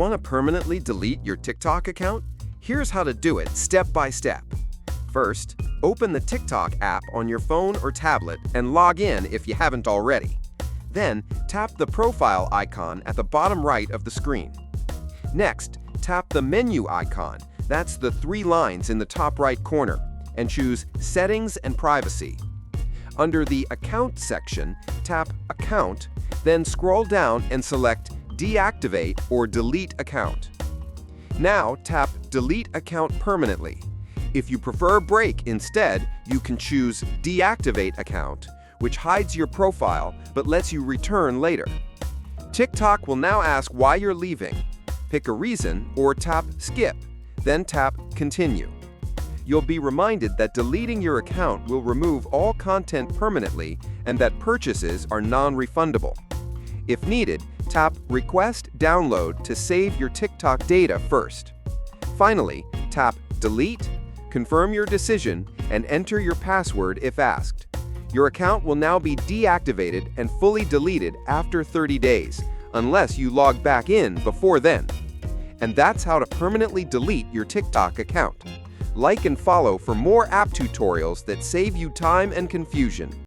Want to permanently delete your TikTok account? Here's how to do it step by step. First, open the TikTok app on your phone or tablet and log in if you haven't already. Then, tap the profile icon at the bottom right of the screen. Next, tap the menu icon, that's the 3 lines in the top right corner, and choose Settings and Privacy. Under the Account section, tap Account, then scroll down and select Deactivate or Delete Account. Now tap Delete Account Permanently. If you prefer Break instead, you can choose Deactivate Account, which hides your profile but lets you return later. TikTok will now ask why you're leaving. Pick a reason or tap Skip, then tap Continue. You'll be reminded that deleting your account will remove all content permanently and that purchases are non-refundable. If needed, tap Request Download to save your TikTok data first. Finally, tap Delete, confirm your decision, and enter your password if asked. Your account will now be deactivated and fully deleted after 30 days, unless you log back in before then. And that's how to permanently delete your TikTok account. Like and follow for more app tutorials that save you time and confusion.